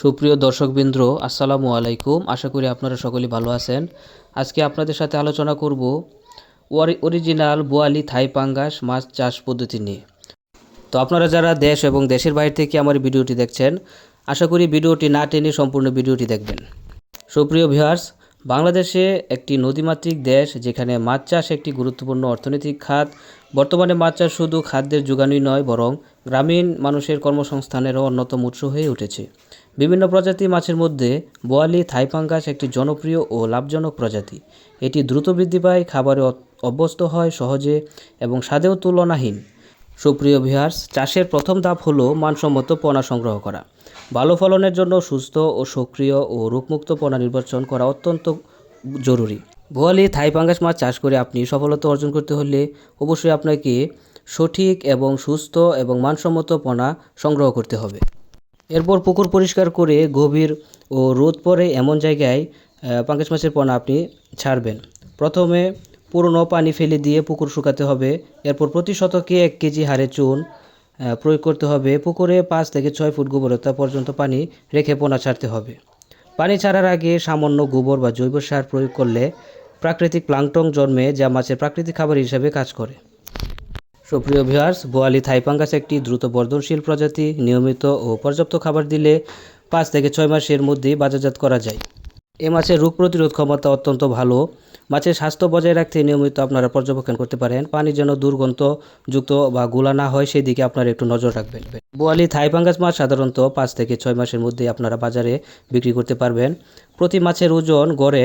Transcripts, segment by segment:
সুপ্রিয় দর্শকবৃন্দ, আসসালামু আলাইকুম। আশা করি আপনারা সকলেই ভালো আছেন। আজকে আপনাদের সাথে আলোচনা করব অরিজিনাল বোয়ালি থাই পাঙ্গাস মাছ চাষ পদ্ধতি নিয়ে। তো আপনারা যারা দেশ এবং দেশের বাইরে থেকে আমার ভিডিওটি দেখছেন, আশা করি ভিডিওটি না টেনে সম্পূর্ণ ভিডিওটি দেখবেন। সুপ্রিয় ভিউয়ার্স, বাংলাদেশে একটি নদীমাতৃক দেশ, যেখানে মাছ চাষ একটি গুরুত্বপূর্ণ অর্থনৈতিক খাত। বর্তমানে মাছ চাষ শুধু খাদ্যের যোগানই নয়, বরং গ্রামীণ মানুষের কর্মসংস্থানেরও অন্যতম উৎস হয়ে উঠেছে। বিভিন্ন প্রজাতি মাছের মধ্যে বোয়ালি থাই পাঙ্গাস একটি জনপ্রিয় ও লাভজনক প্রজাতি। এটি দ্রুত বৃদ্ধি পায়, খাবারে অভ্যস্ত হয় সহজে এবং স্বাদেও তুলনাহীন। সুপ্রিয় ভিউয়ার্স, চাষের প্রথম ধাপ হলো মানসম্মত পোনা সংগ্রহ করা। ভালো ফলনের জন্য সুস্থ ও সক্রিয় ও রোগমুক্ত পোনা নির্বাচন করা অত্যন্ত জরুরি। বোয়ালি থাই পাঙ্গাস মাছ চাষ করে আপনি সফলতা অর্জন করতে হলে অবশ্যই আপনাকে সঠিক এবং সুস্থ এবং মানসম্মত পোনা সংগ্রহ করতে হবে। এরপর পুকুর পরিষ্কার করে গভীর ও রোদ পড়ে এমন জায়গায় পাঙ্গাস মাছের পোনা আপনি ছাড়বেন। প্রথমে পুরনো পানি ফেলে দিয়ে পুকুর শুকাতে হবে। এরপর প্রতি শতকে 1 কেজি হারে চুন প্রয়োগ করতে হবে। পুকুরে 5 থেকে 6 ফুট গভীরতা পর্যন্ত পানি রেখে পোনা ছাড়তে হবে। পানি ছাড়ার আগে সামান্য গোবর বা জৈব সার প্রয়োগ করলে প্রাকৃতিক প্লাঙ্কটন জন্মে, যা মাছের প্রাকৃতিক খাবার হিসেবে কাজ করে। সুপ্রিয় ভিউয়ার্স, বোয়ালি থাই পাঙ্গাস একটি দ্রুত বর্ধনশীল প্রজাতি। নিয়মিত ও পর্যাপ্ত খাবার দিলে 5 থেকে 6 মাসের মধ্যেই বাজারজাত করা যায়। এ মাছের রোগ প্রতিরোধ ক্ষমতা অত্যন্ত ভালো। মাছের স্বাস্থ্য বজায় রাখতে নিয়মিত আপনারা পর্যবেক্ষণ করতে পারেন। পানি যেন দুর্গন্ধযুক্ত বা গোলা না হয়, সেই দিকে আপনারা একটু নজর রাখবেন। বোয়ালি থাই পাঙ্গাস মাছ সাধারণত 5 থেকে 6 মাসের মধ্যেই আপনারা বাজারে বিক্রি করতে পারবেন। প্রতি মাছের ওজন গড়ে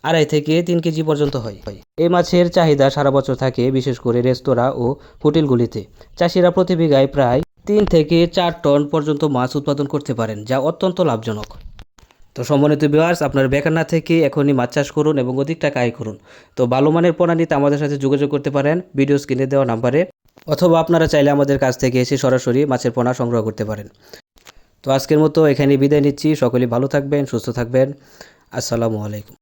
2.5 থেকে 3 কেজি পর্যন্ত হয়। এই মাছের চাহিদা সারা বছর থাকে, বিশেষ করে রেস্তোরাঁ ও হোটেলগুলিতে। চাষিরা প্রতি বিঘায় প্রায় 3 থেকে 4 টন পর্যন্ত মাছ উৎপাদন করতে পারেন, যা অত্যন্ত লাভজনক। তো সম্মানিত ভিউয়ার্স, আপনারা বেকার না থেকে এখনই মাছ চাষ করুন এবং অধিক টাকা আয় করুন। তো ভালো মানের পোনা নিতে আমাদের সাথে যোগাযোগ করতে পারেন ভিডিও স্ক্রিনে দেওয়া নাম্বারে, অথবা আপনারা চাইলে আমাদের কাছ থেকে এসে সরাসরি মাছের পোনা সংগ্রহ করতে পারেন। তো আজকের মতো এখানে বিদায় নিচ্ছি। সকলেই ভালো থাকবেন, সুস্থ থাকবেন। আসসালামু আলাইকুম।